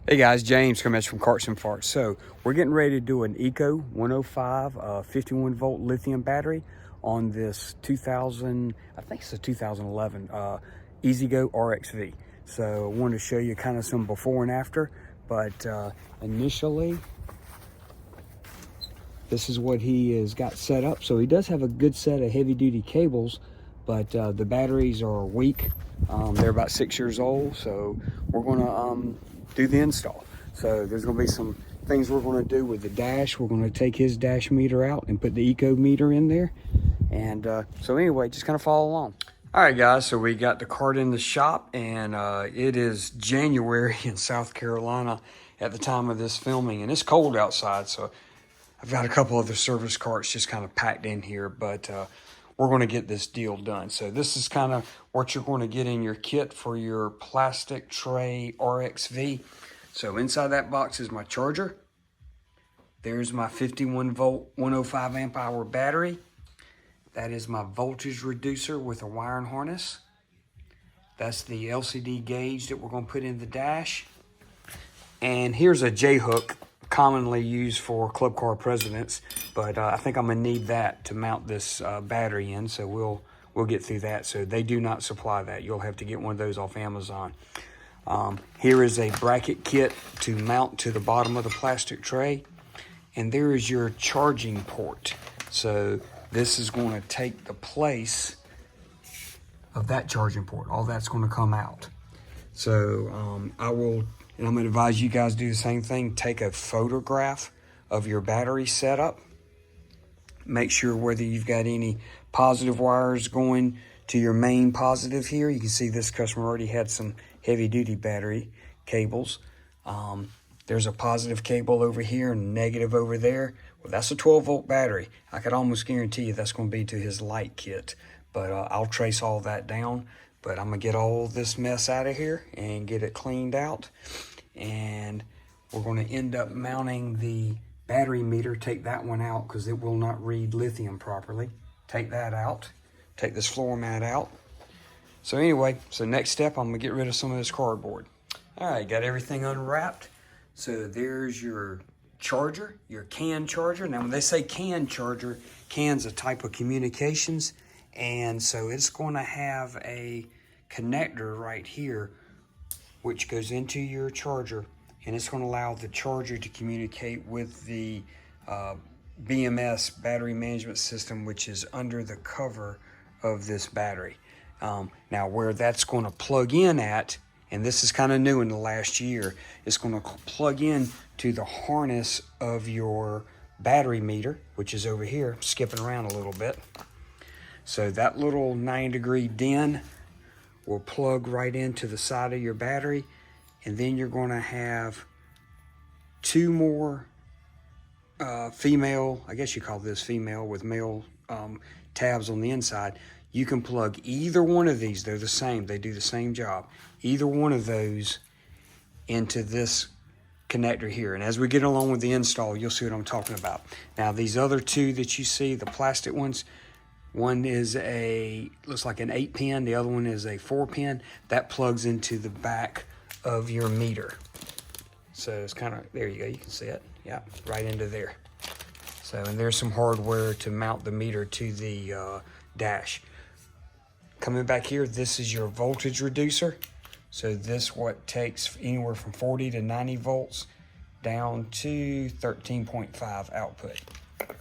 Hey guys, James coming from Kartz-N-Fartz. So we're getting ready to do an Eco 105 51 volt lithium battery on this 2000, I think it's a 2011 EZ-GO RXV. So I wanted to show you kind of some before and after, but initially this is what he has got set up. So he does have a good set of heavy duty cables, but the batteries are weak. They're about 6 years old, so we're gonna do the install. So there's gonna be some things we're gonna do with the dash. We're gonna take his dash meter out and put the eco meter in there. And so anyway, just kind of follow along. All right guys, so we got the cart in the shop, and it is January in South Carolina at the time of this filming, and it's cold outside, so I've got a couple other service carts just kind of packed in here, but we're going to get this deal done. So this is kind of what you're going to get in your kit for your plastic tray RXV. So inside that box is my charger. There's my 51 volt 105 amp hour battery. That is my voltage reducer with a wiring harness. That's the LCD gauge that we're going to put in the dash. And here's a J-hook, commonly used for club car presidents, but I think I'm gonna need that to mount this battery in, so we'll get through that. So they do not supply that. You'll have to get one of those off Amazon. Here is a bracket kit to mount to the bottom of the plastic tray, and there is your charging port. So this is going to take the place of that charging port. All that's going to come out. So and I'm going to advise you guys do the same thing. Take a photograph of your battery setup. Make sure whether you've got any positive wires going to your main positive here. You can see this customer already had some heavy duty battery cables. There's a positive cable over here and negative over there. Well, that's a 12 volt battery. I could almost guarantee you that's going to be to his light kit, but I'll trace all that down. But I'm going to get all this mess out of here and get it cleaned out. And we're going to end up mounting the battery meter. Take that one out because it will not read lithium properly. Take that out. Take this floor mat out. So anyway, so next step, I'm going to get rid of some of this cardboard. All right, got everything unwrapped. So there's your charger, your CAN charger. Now when they say CAN charger, CAN's a type of communications. And so it's going to have a connector right here which goes into your charger, and it's going to allow the charger to communicate with the BMS battery management system, which is under the cover of this battery. Now where that's going to plug in at, and this is kind of new in the last year, it's going to plug in to the harness of your battery meter, which is over here. I'm skipping around a little bit. So that little 9-degree DIN will plug right into the side of your battery, and then you're going to have two more female, I guess you call this female with male tabs on the inside. You can plug either one of these. They're the same. They do the same job. Either one of those into this connector here. And as we get along with the install, you'll see what I'm talking about. Now these other two that you see, the plastic ones, one is looks like an 8-pin, the other one is a 4-pin. That plugs into the back of your meter. So it's kind of, there you go, you can see it. Yeah, right into there. So, and there's some hardware to mount the meter to the dash. Coming back here, this is your voltage reducer. So this what takes anywhere from 40 to 90 volts down to 13.5 output.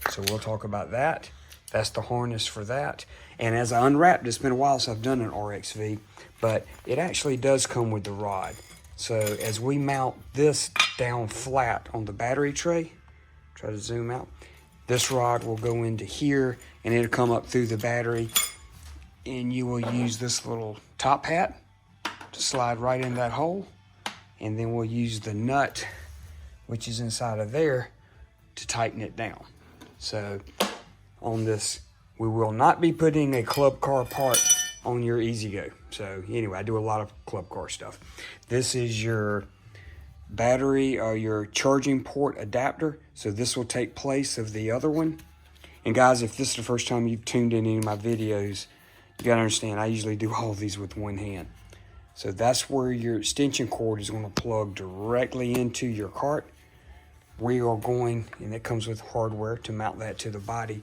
So we'll talk about that. That's the harness for that. And as I unwrapped, it's been a while since I've done an RXV, but it actually does come with the rod. So as we mount this down flat on the battery tray, try to zoom out, this rod will go into here and it'll come up through the battery, and you will use this little top hat to slide right in that hole, and then we'll use the nut, which is inside of there, to tighten it down. So on this, we will not be putting a club car part on your EZ-GO. So anyway, I do a lot of club car stuff. This is your battery or your charging port adapter. So this will take place of the other one. And guys, if this is the first time you've tuned in any of my videos, you gotta understand, I usually do all of these with one hand. So that's where your extension cord is going to plug directly into your cart. We are going, and it comes with hardware to mount that to the body.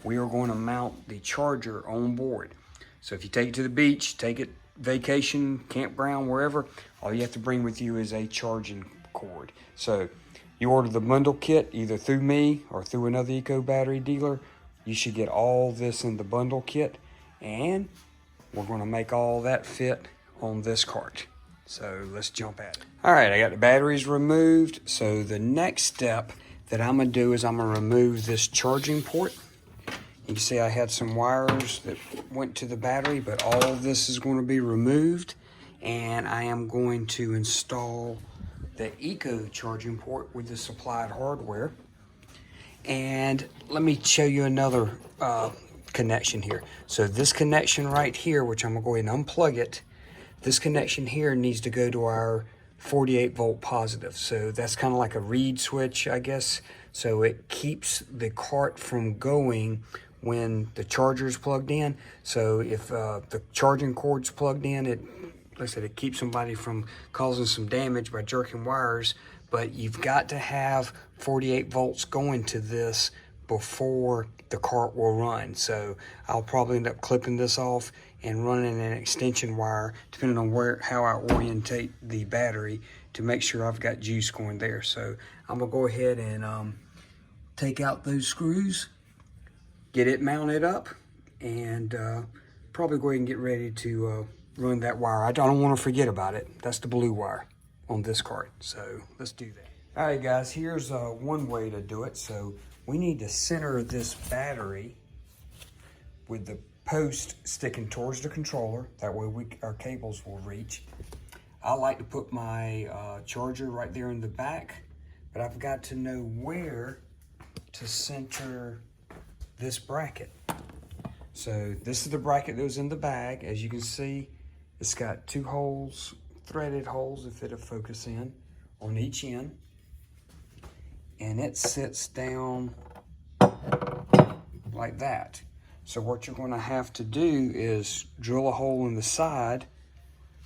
We are going to mount the charger on board. So if you take it to the beach, take it vacation, campground, wherever, all you have to bring with you is a charging cord. So you order the bundle kit either through me or through another Eco Battery dealer. You should get all this in the bundle kit, and we're going to make all that fit on this cart. So let's jump at it. All right, I got the batteries removed. So the next step that I'm gonna do is I'm gonna remove this charging port. You can see I had some wires that went to the battery, but all of this is going to be removed, and I am going to install the Eco charging port with the supplied hardware. And let me show you another connection here. So this connection right here, which I'm gonna go ahead and unplug it, this connection here needs to go to our 48 volt positive. So that's kind of like a reed switch, I guess. So it keeps the cart from going when the charger is plugged in. So if the charging cord's plugged in, like I said, it keeps somebody from causing some damage by jerking wires. But you've got to have 48 volts going to this before the cart will run. So I'll probably end up clipping this off and running an extension wire, depending on how I orientate the battery, to make sure I've got juice going there. So I'm gonna go ahead and take out those screws, get it mounted up, and probably go ahead and get ready to run that wire. I don't want to forget about it. That's the blue wire on this cart. So let's do that. All right, guys, here's one way to do it. So we need to center this battery with the post sticking towards the controller. That way our cables will reach. I like to put my charger right there in the back, but I've got to know where to center this bracket. So this is the bracket that was in the bag. As you can see, it's got two holes, threaded holes, if it'll focus in, on each end. And it sits down like that. So what you're going to have to do is drill a hole in the side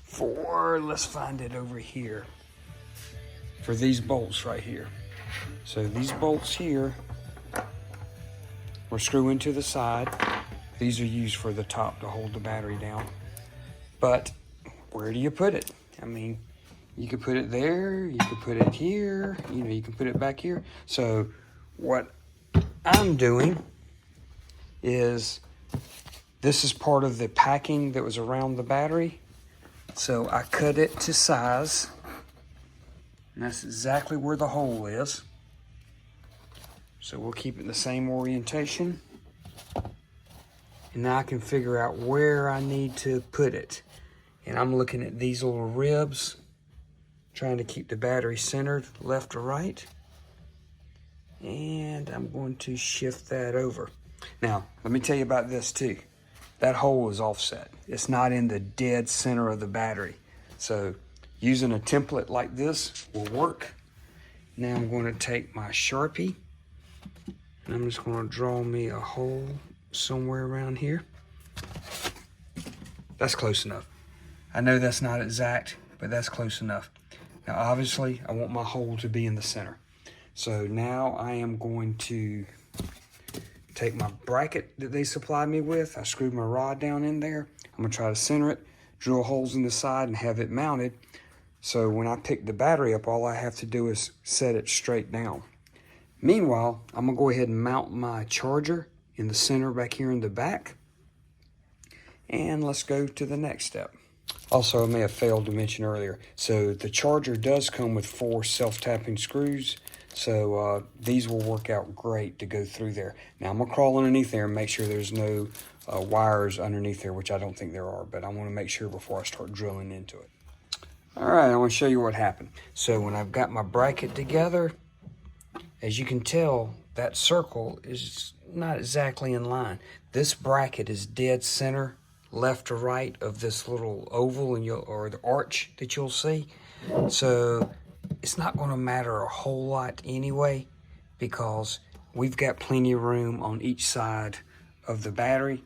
for, let's find it over here, for these bolts right here. So these bolts here will screw into the side. These are used for the top to hold the battery down. But where do you put it? I mean, you could put it there, you could put it here, you know, you can put it back here. So what I'm doing is, this is part of the packing that was around the battery. So I cut it to size, and that's exactly where the hole is. So we'll keep it the same orientation. And now I can figure out where I need to put it. And I'm looking at these little ribs, trying to keep the battery centered left or right. And I'm going to shift that over. Now, let me tell you about this too. That hole is offset. It's not in the dead center of the battery. So using a template like this will work. Now I'm going to take my Sharpie, and I'm just going to draw me a hole somewhere around here. That's close enough. I know that's not exact, but that's close enough. Now obviously I want my hole to be in the center. So now I am going to take my bracket that they supplied me with. I screwed my rod down in there. I'm gonna try to center it, drill holes in the side, and have it mounted. So when I pick the battery up, all I have to do is set it straight down. Meanwhile, I'm gonna go ahead and mount my charger in the center back here in the back. And let's go to the next step. Also, I may have failed to mention earlier, so the charger does come with 4 self-tapping screws. So these will work out great to go through there. Now I'm gonna crawl underneath there and make sure there's no wires underneath there, which I don't think there are, but I wanna make sure before I start drilling into it. All right, I wanna show you what happened. So when I've got my bracket together, as you can tell, that circle is not exactly in line. This bracket is dead center, left to right of this little oval, or the arch that you'll see. So it's not going to matter a whole lot anyway, because we've got plenty of room on each side of the battery.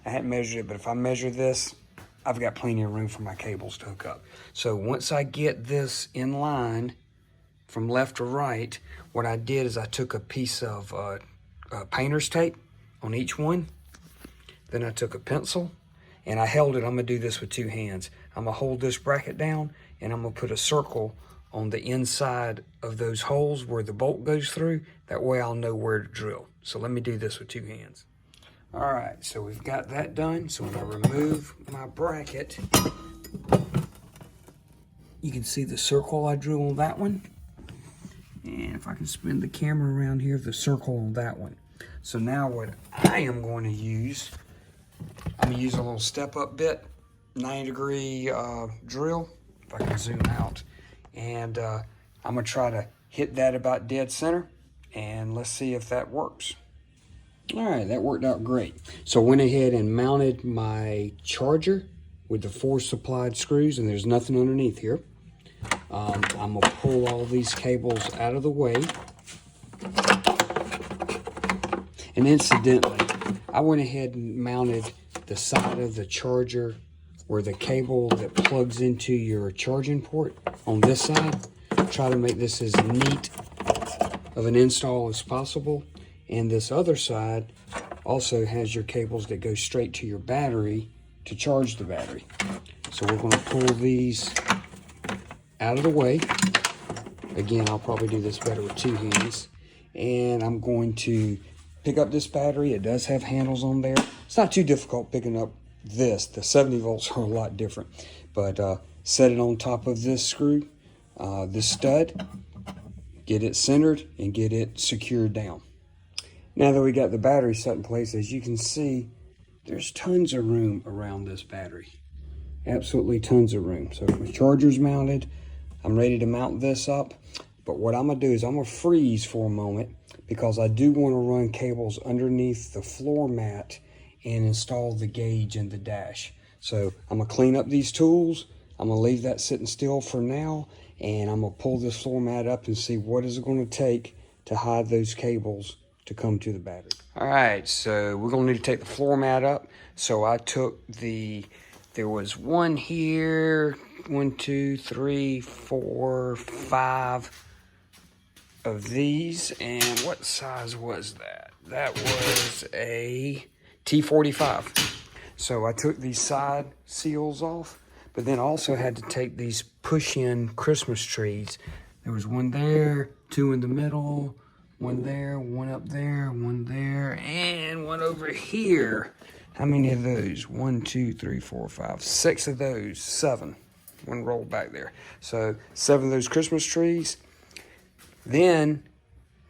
I hadn't measured it, but if I measure this, I've got plenty of room for my cables to hook up. So once I get this in line from left to right, what I did is I took a piece of painter's tape on each one. Then I took a pencil and I held it. I'm gonna do this with 2 hands. I'm gonna hold this bracket down and I'm gonna put a circle on the inside of those holes where the bolt goes through. That way I'll know where to drill. So let me do this with 2 hands. All right, so we've got that done. So when I remove my bracket, you can see the circle I drew on that one. And if I can spin the camera around here, the circle on that one. So now what I am going to use, I'm gonna use a little step up bit, 90-degree drill, if I can zoom out. And I'm gonna try to hit that about dead center, and let's see if that works. All right, that worked out great. So I went ahead and mounted my charger with the 4 supplied screws, and there's nothing underneath here. I'm gonna pull all these cables out of the way. And incidentally, I went ahead and mounted the side of the charger where the cable that plugs into your charging port on this side. Try to make this as neat of an install as possible. And this other side also has your cables that go straight to your battery to charge the battery. So we're going to pull these out of the way. Again, I'll probably do this better with 2 hands. And I'm going to pick up this battery. It does have handles on there. It's not too difficult picking up this. The 70 volts are a lot different. But set it on top of this screw, this stud, get it centered, and get it secured down. Now that we got the battery set in place, as you can see, there's tons of room around this battery. Absolutely tons of room. So my charger's mounted. I'm ready to mount this up. But what I'm gonna do is I'm gonna freeze for a moment because I do want to run cables underneath the floor mat and install the gauge in the dash. So I'm gonna clean up these tools. I'm gonna leave that sitting still for now, and I'm gonna pull this floor mat up and see what is it gonna take to hide those cables to come to the battery. All right, so we're gonna need to take the floor mat up. So I took there was one here, 1, 2, 3, 4, 5 of these. And what size was that? That was a T45. So I took these side seals off, but then also had to take these push-in Christmas trees. There was one there, 2 in the middle, 1 there, 1 up there, 1 there, and 1 over here. How many of those? 1, 2, 3, 4, 5, 6 of those, 7. 1 rolled back there. So 7 of those Christmas trees. Then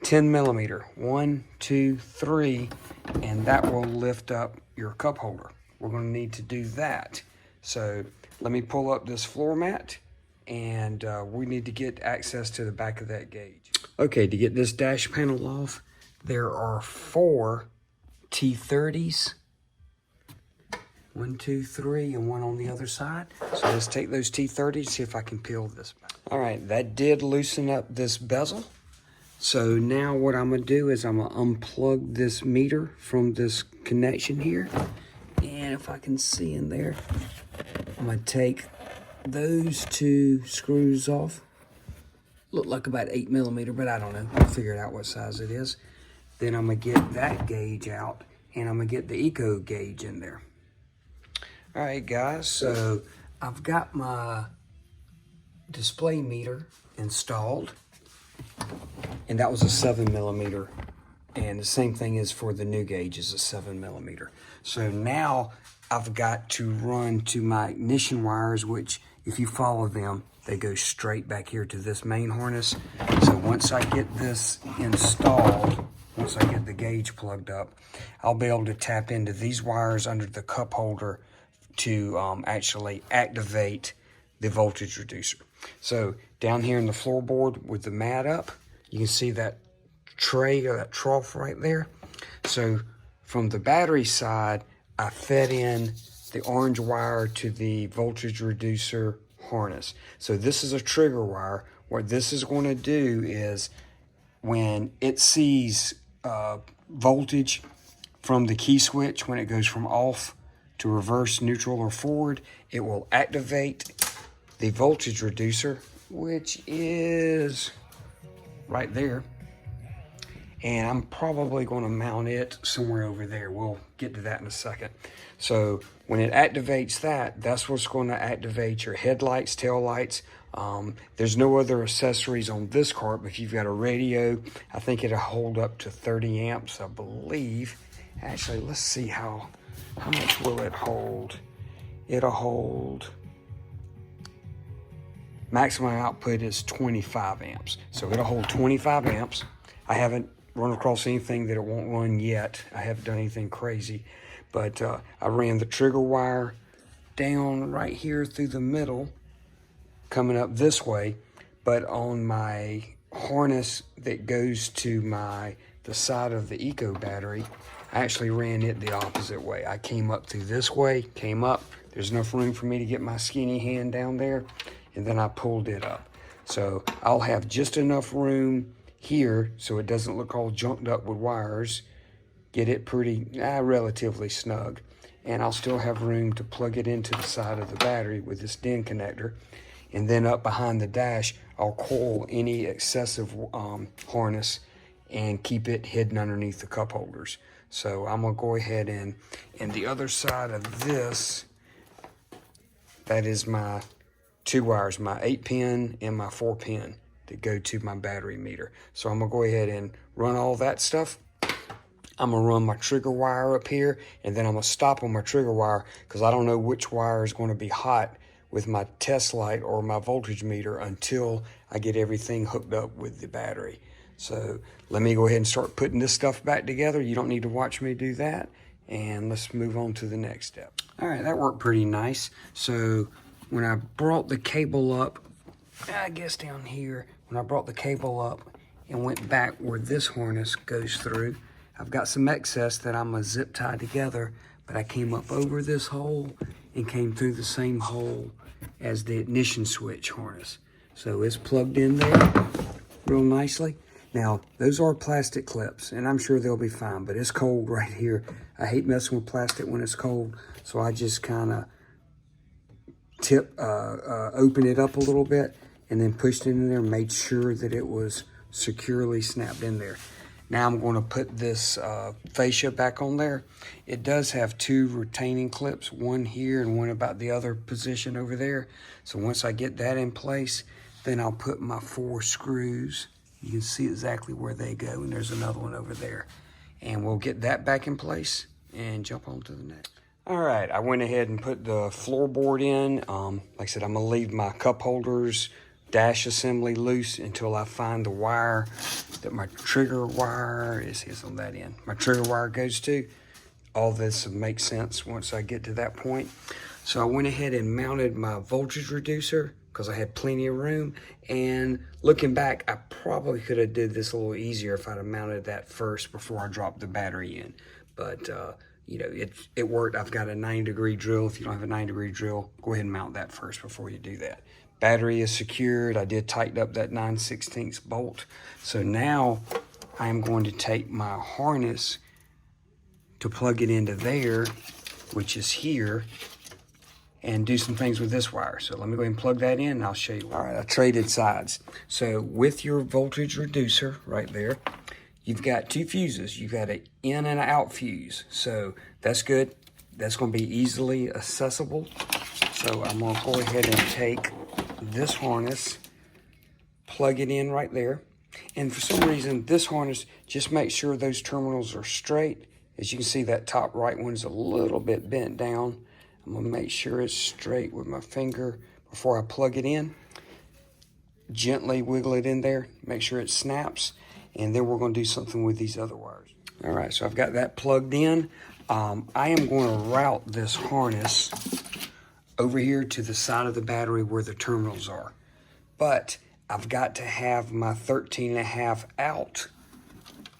10 millimeter, 1, 2, 3, and that will lift up your cup holder. We're gonna need to do that. So let me pull up this floor mat, and we need to get access to the back of that gauge. Okay, to get this dash panel off, there are 4 T30s. 1, 2, 3, and 1 on the other side. So let's take those T30s, see if I can peel this back. All right, that did loosen up this bezel. So now what I'm gonna do is I'm gonna unplug this meter from this connection here. And if I can see in there, I'm gonna take those 2 screws off. Look like about 8 millimeter, but I don't know. I'll figure out what size it is. Then I'm gonna get that gauge out, and I'm gonna get the Eco gauge in there. All right, guys, so I've got my display meter installed, and that was a 7 millimeter, and the same thing is for the new gauge, is a 7 millimeter. So now I've got to run to my ignition wires, which if you follow them, they go straight back here to this main harness. So once I get this installed, once I get the gauge plugged up, I'll be able to tap into these wires under the cup holder to actually activate the voltage reducer. So down here in the floorboard with the mat up, you can see that tray or that trough right there. So from the battery side, I fed in the orange wire to the voltage reducer harness. So this is a trigger wire. What this is going to do is when it sees voltage from the key switch, when it goes from off to reverse, neutral, or forward. It will activate the voltage reducer, which is right there. And I'm probably going to mount it somewhere over there. We'll get to that in a second. So when it activates that, that's what's going to activate your headlights, tail lights. There's no other accessories on this cart, but if you've got a radio, I think it'll hold up to 30 amps, I believe. Actually, let's see how much will it hold. It'll hold, maximum output is 25 amps. So it'll hold 25 amps. I haven't run across anything that it won't run yet. I haven't done anything crazy, but I ran the trigger wire down right here through the middle, coming up this way, but on my harness that goes to the side of the Eco battery, I actually ran it the opposite way. I came up through this way, came up, there's enough room for me to get my skinny hand down there, and then I pulled it up. So I'll have just enough room here so it doesn't look all junked up with wires, get it pretty relatively snug, and I'll still have room to plug it into the side of the battery with this DIN connector. And then up behind the dash, I'll coil any excessive harness and keep it hidden underneath the cup holders. So I'm gonna go ahead and the other side of this, that is my two wires, my 8-pin and my 4-pin that go to my battery meter. So I'm gonna go ahead and run all that stuff. I'm gonna run my trigger wire up here, and then I'm gonna stop on my trigger wire because I don't know which wire is gonna be hot with my test light or my voltage meter until I get everything hooked up with the battery. So let me go ahead and start putting this stuff back together. You don't need to watch me do that. And let's move on to the next step. All right, that worked pretty nice. So when I brought the cable up, I guess down here, when I brought the cable up and went back where this harness goes through, I've got some excess that I'm gonna zip tie together, but I came up over this hole and came through the same hole as the ignition switch harness. So it's plugged in there real nicely. Now, those are plastic clips, and I'm sure they'll be fine, but it's cold right here. I hate messing with plastic when it's cold, so I just kind of open it up a little bit and then pushed it in there and made sure that it was securely snapped in there. Now I'm going to put this fascia back on there. It does have two retaining clips, one here and one about the other position over there. So once I get that in place, then I'll put my 4 screws. You can see exactly where they go, and there's another one over there. And we'll get that back in place and jump on to the next. All right, I went ahead and put the floorboard in. Like I said, I'm gonna leave my cup holders, dash assembly loose until I find the wire that my trigger wire is on that end. My trigger wire goes to. All this will make sense once I get to that point. So I went ahead and mounted my voltage reducer because I had plenty of room. And looking back, I probably could have did this a little easier if I'd have mounted that first before I dropped the battery in. But you know, it worked. I've got a 9-degree drill. If you don't have a 9-degree drill, go ahead and mount that first before you do that. Battery is secured. I did tighten up that 9/16 bolt. So now I'm going to take my harness to plug it into there, which is here, and do some things with this wire. So let me go ahead and plug that in and I'll show you. All right, I traded sides. So with your voltage reducer right there, you've got 2 fuses. You've got an in and an out fuse. So that's good. That's going to be easily accessible. So I'm going to go ahead and take this harness, plug it in right there. And for some reason, this harness, just make sure those terminals are straight. As you can see, that top right one is a little bit bent down. I'm gonna make sure it's straight with my finger before I plug it in. Gently wiggle it in there, make sure it snaps, and then we're gonna do something with these other wires. All right, so I've got that plugged in. I am gonna route this harness over here to the side of the battery where the terminals are. But I've got to have my 13.5 out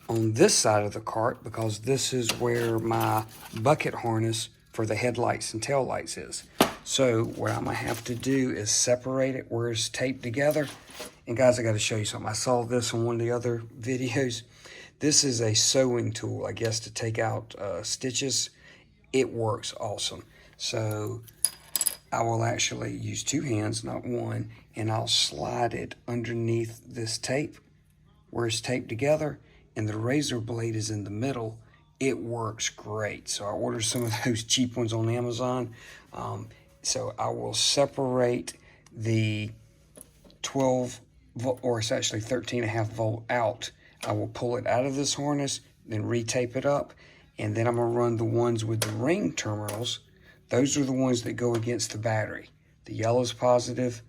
on this side of the cart because this is where my bucket harness for the headlights and tail lights is. So what I'm gonna have to do is separate it where it's taped together. And guys, I gotta show you something. I saw this on one of the other videos. This is a sewing tool, I guess, to take out stitches. it works awesome. So I will actually use 2 hands, not one, and I'll slide it underneath this tape where it's taped together, and the razor blade is in the middle. It works great. So I ordered some of those cheap ones on Amazon. So I will separate the 12 volt, or it's actually 13.5 volt out. I will pull it out of this harness, then retape it up, and then I'm gonna run the ones with the ring terminals. Those are the ones that go against the battery. The yellow is positive,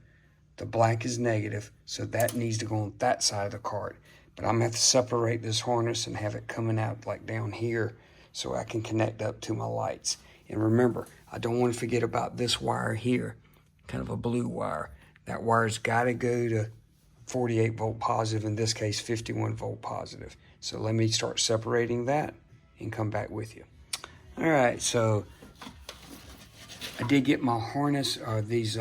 the black is negative, so that needs to go on that side of the cart. But I'm gonna have to separate this harness and have it coming out like down here so I can connect up to my lights. And remember, I don't want to forget about this wire here, kind of a blue wire. That wire's gotta go to 48 volt positive, in this case 51 volt positive. So let me start separating that and come back with you. All right, so I did get my harness, or these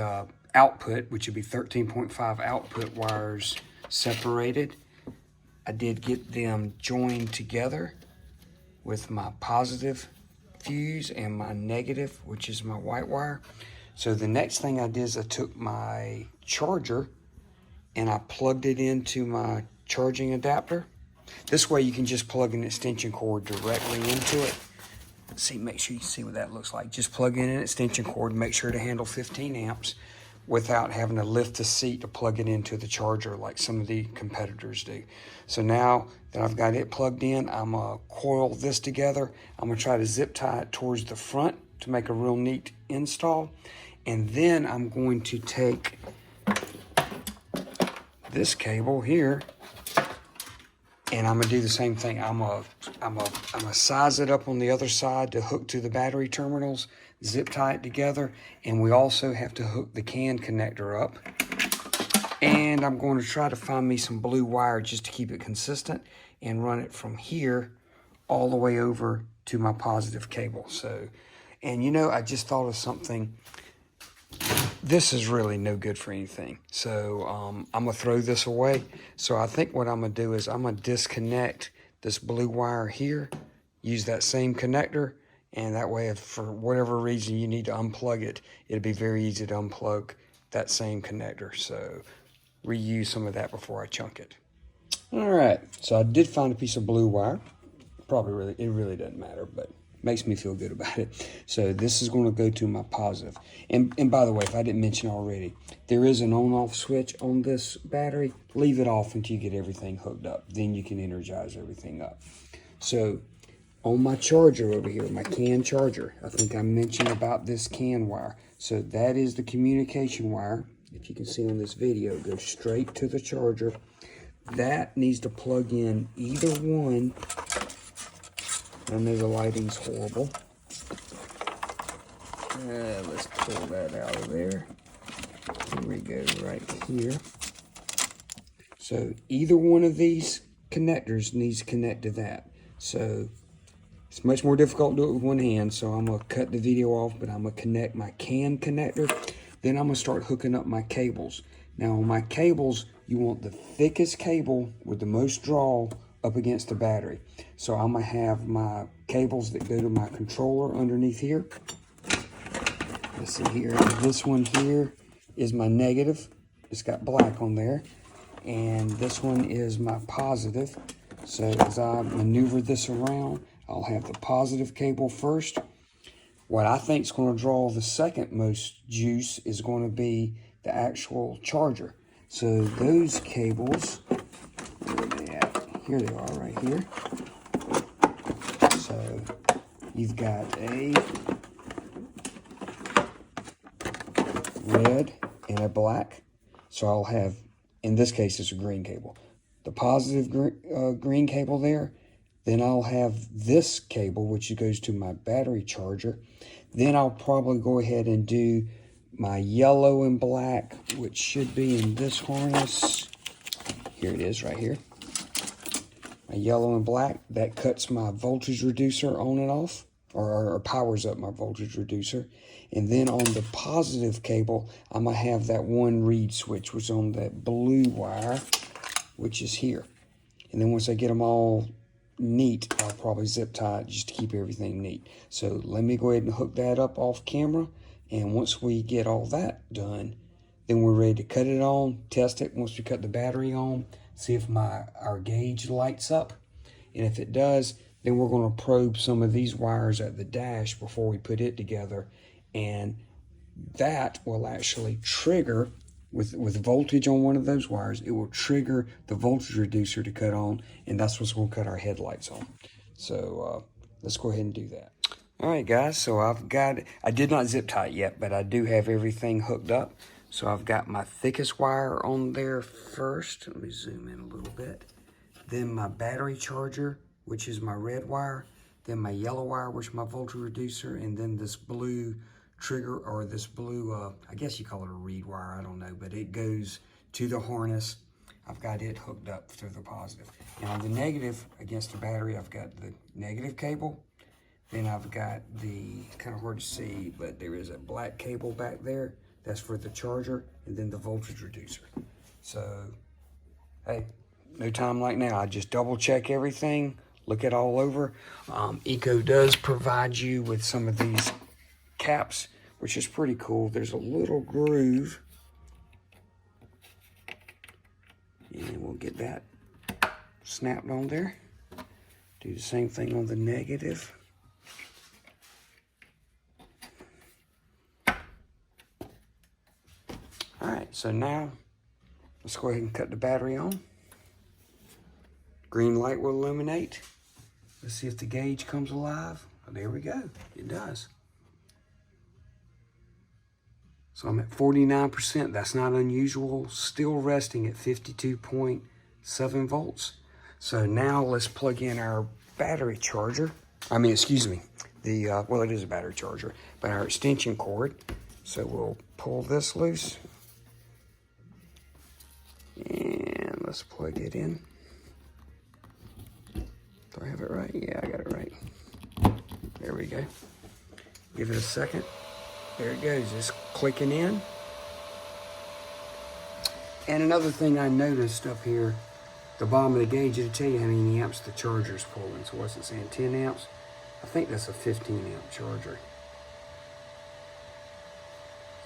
output, which would be 13.5 output wires, separated. I did get them joined together with my positive fuse and my negative, which is my white wire. So the next thing I did is I took my charger and I plugged it into my charging adapter. This way you can just plug an extension cord directly into it. See, make sure you see what that looks like. Just plug in an extension cord, make sure to handle 15 amps without having to lift the seat to plug it into the charger like some of the competitors do. So now that I've got it plugged in, I'm gonna coil this together. I'm gonna try to zip tie it towards the front to make a real neat install. And then I'm going to take this cable here, and I'm gonna do the same thing. I'm gonna size it up on the other side to hook to the battery terminals, zip tie it together, and we also have to hook the CAN connector up. And I'm going to try to find me some blue wire just to keep it consistent and run it from here all the way over to my positive cable. So, and you know, I just thought of something. This is really no good for anything. So I'm gonna throw this away. So I think what I'm gonna do is I'm gonna disconnect this blue wire here, use that same connector, and that way if for whatever reason you need to unplug it, it'll be very easy to unplug that same connector. So reuse some of that before I chunk it. All right, so I did find a piece of blue wire. It really doesn't matter, but makes me feel good about it. So this is going to go to my positive. And by the way, if I didn't mention already, there is an on-off switch on this battery. Leave it off until you get everything hooked up. Then you can energize everything up. So on my charger over here, my CAN charger, I think I mentioned about this CAN wire. So that is the communication wire. If you can see on this video, it goes straight to the charger. That needs to plug in either one. I know the lighting's horrible. Let's pull that out of there. Here we go, right here. So either one of these connectors needs to connect to that. So it's much more difficult to do it with one hand, so I'm gonna cut the video off, but I'm gonna connect my CAN connector. Then I'm gonna start hooking up my cables. Now on my cables, you want the thickest cable with the most draw up against the battery. So I'm gonna have my cables that go to my controller underneath here. Let's see here, this one here is my negative. It's got black on there. And this one is my positive. So as I maneuver this around, I'll have the positive cable first. What I think is gonna draw the second most juice is gonna be the actual charger. So those cables, where are they at? Here they are right here. So you've got a red and a black. So I'll have, in this case, it's a green cable. The positive green cable there. Then I'll have this cable, which goes to my battery charger. Then I'll probably go ahead and do my yellow and black, which should be in this harness. Here it is right here. My yellow and black, that cuts my voltage reducer on and off, or powers up my voltage reducer. And then on the positive cable, I'm gonna have that one reed switch, which is on that blue wire, which is here. And then once I get them all neat, I'll probably zip tie it just to keep everything neat. So let me go ahead and hook that up off camera. And once we get all that done, then we're ready to cut it on, test it. Once we cut the battery on, see if our gauge lights up. And if it does, then we're going to probe some of these wires at the dash before we put it together. And that will actually trigger, with voltage on one of those wires, it will trigger the voltage reducer to cut on, and that's what's going to cut our headlights on. So let's go ahead and do that. All right, guys, so I did not zip tie it yet, but I do have everything hooked up. So I've got my thickest wire on there first. Let me zoom in a little bit. Then my battery charger, which is my red wire. Then my yellow wire, which is my voltage reducer. And then this blue trigger, or this blue, I guess you call it a reed wire, I don't know. But it goes to the harness. I've got it hooked up to the positive. Now the negative against the battery, I've got the negative cable. Then I've got the, kind of hard to see, but there is a black cable back there. That's for the charger, and then the voltage reducer. So, hey, no time like now. I just double check everything, look it all over. ECO does provide you with some of these caps, which is pretty cool. There's a little groove. And we'll get that snapped on there. Do the same thing on the negative. All right, so now let's go ahead and cut the battery on. Green light will illuminate. Let's see if the gauge comes alive. Oh, there we go, it does. So I'm at 49%, that's not unusual. Still resting at 52.7 volts. So now let's plug in our battery charger. Excuse me, well, it is a battery charger, but our extension cord. So we'll pull this loose. And let's plug it in. Do I have it right? Yeah, I got it right. There we go. Give it a second. There it goes, it's clicking in. And another thing I noticed up here, the bottom of the gauge, it'll tell you how many amps the charger's pulling. So what's it saying, 10 amps? I think that's a 15 amp charger.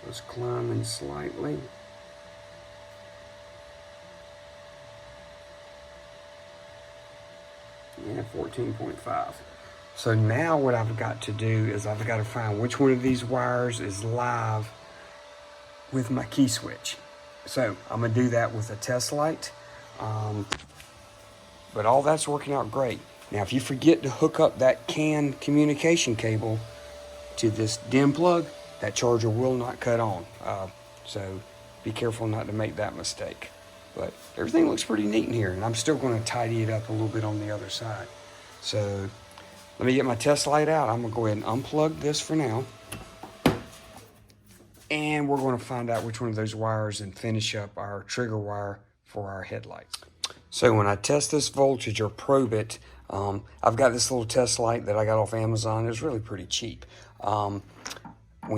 So it's climbing slightly. Yeah, 14.5. So now what I've got to do is I've got to find which one of these wires is live with my key switch. So I'm gonna do that with a test light. But all that's working out great. Now, if you forget to hook up that CAN communication cable to this DIN plug, that charger will not cut on. So be careful not to make that mistake. But everything looks pretty neat in here, and I'm still going to tidy it up a little bit on the other side. So let me get my test light out. I'm going to go ahead and unplug this for now. And we're going to find out which one of those wires and finish up our trigger wire for our headlights. So when I test this voltage or probe it, I've got this little test light that I got off Amazon. It was really pretty cheap. When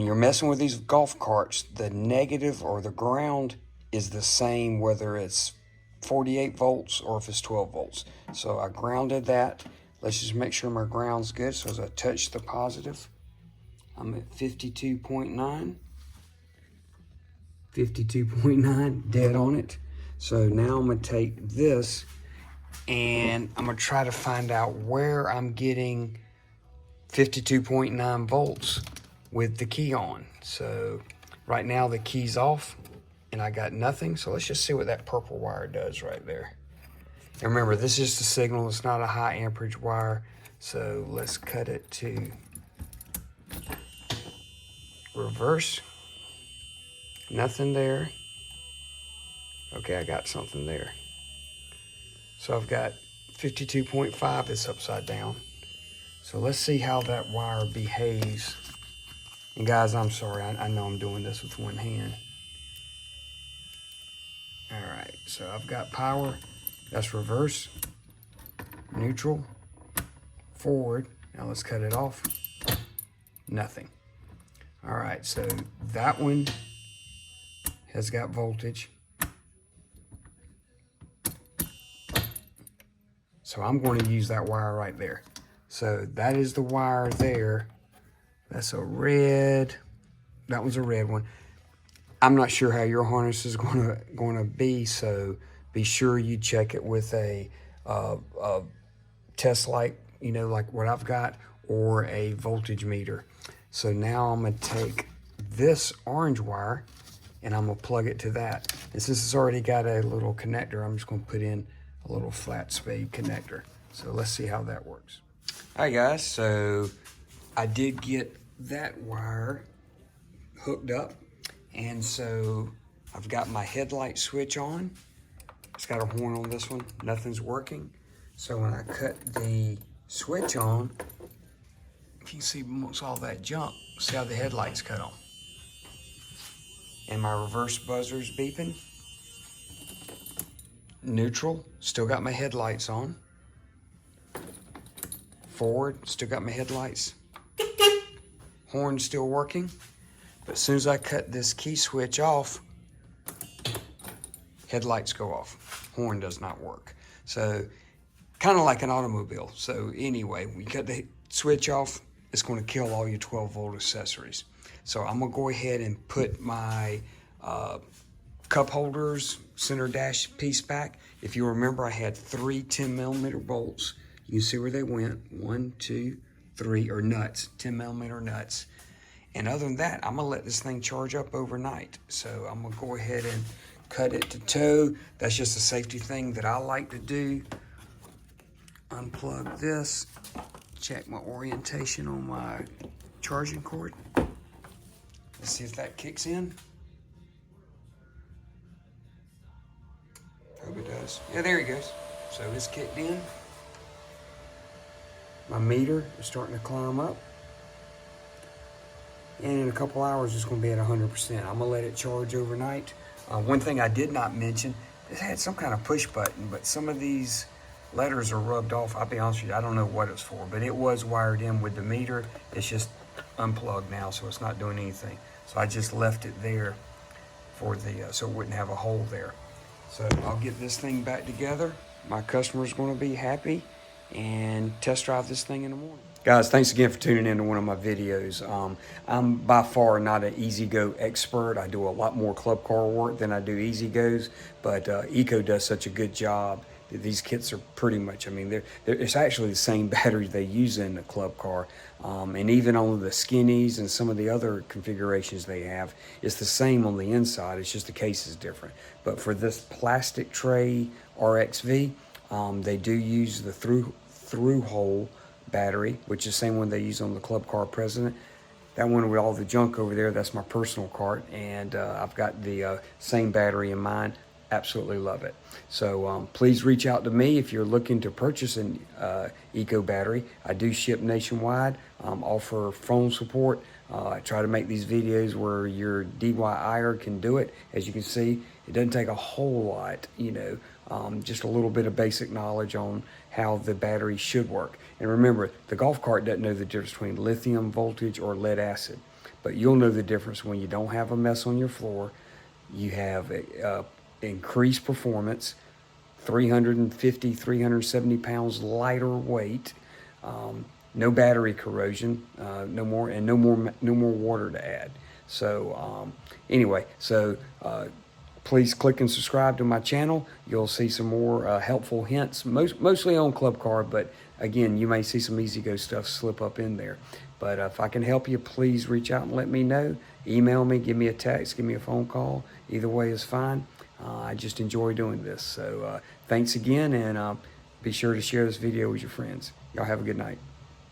you're messing with these golf carts, the negative or the ground is the same whether it's 48 volts or if it's 12 volts. So I grounded that. Let's just make sure my ground's good. So as I touch the positive, I'm at 52.9. 52.9, dead on it. So now I'm gonna take this and I'm gonna try to find out where I'm getting 52.9 volts with the key on. So right now the key's off and I got nothing. So let's just see what that purple wire does right there. And remember, this is the signal, it's not a high amperage wire. So let's cut it to reverse. Nothing there. Okay, I got something there. So I've got 52.5 that's upside down. So let's see how that wire behaves. And guys, I'm sorry, I know I'm doing this with one hand. All right, so I've got power. That's reverse, neutral, forward. Now let's cut it off. Nothing. All right, so that one has got voltage. So I'm going to use that wire right there. So that is the wire there. That's a red, that was a red one. I'm not sure how your harness is going to be, so be sure you check it with a test light, you know, like what I've got, or a voltage meter. So now I'm going to take this orange wire and I'm going to plug it to that. And since it's already got a little connector, I'm just going to put in a little flat spade connector. So let's see how that works. All right, guys, so I did get that wire hooked up, and so I've got my headlight switch on. It's got a horn on this one, nothing's working. So when I cut the switch on, if you can see amongst all that junk, see how the headlights cut on. And my reverse buzzer's beeping. Neutral, still got my headlights on. Forward, still got my headlights. Horn still working. But as soon as I cut this key switch off, headlights go off. Horn does not work. So kind of like an automobile. So anyway, when you cut the switch off, it's going to kill all your 12-volt accessories. So I'm going to go ahead and put my cup holders, center dash piece back. If you remember, I had 3 10mm bolts. You can see where they went. 1, 2, 3, or nuts, 10mm nuts. And other than that, I'm gonna let this thing charge up overnight. So I'm gonna go ahead and cut it to toe. That's just a safety thing that I like to do. Unplug this, check my orientation on my charging cord. Let's see if that kicks in. Hope it does. Yeah, there he goes. So it's kicked in. My meter is starting to climb up. And in a couple hours, it's going to be at 100%. I'm going to let it charge overnight. One thing I did not mention, it had some kind of push button, but some of these letters are rubbed off. I'll be honest with you, I don't know what it's for, but it was wired in with the meter. It's just unplugged now, so it's not doing anything. So I just left it there for the, so it wouldn't have a hole there. So I'll get this thing back together. My customer's going to be happy and test drive this thing in the morning. Guys, thanks again for tuning in to one of my videos. I'm by far not an EZ-GO expert. I do a lot more club car work than I do EZ-GOs, but Eco does such a good job. These kits are pretty much, I mean, it's actually the same battery they use in the club car. And even on the skinnies and some of the other configurations they have, it's the same on the inside. It's just the case is different. But for this plastic tray RXV, they do use the through hole battery, which is the same one they use on the Club Car President. That one with all the junk over there, that's my personal cart, and I've got the same battery in mine. Absolutely love it. So please reach out to me if you're looking to purchase an Eco battery. I do ship nationwide, offer phone support. I try to make these videos where your DIYer can do it. As you can see, it doesn't take a whole lot, you know, just a little bit of basic knowledge on how the battery should work. And remember, the golf cart doesn't know the difference between lithium voltage or lead acid, but you'll know the difference when you don't have a mess on your floor. You have increased performance, 350, 370 pounds lighter weight, no battery corrosion, no more water to add. So anyway, so please click and subscribe to my channel. You'll see some more helpful hints, mostly on Club Car, but again, you may see some EZ-GO stuff slip up in there. But if I can help you, please reach out and let me know. Email me, give me a text, give me a phone call. Either way is fine. I just enjoy doing this. So thanks again, and be sure to share this video with your friends. Y'all have a good night.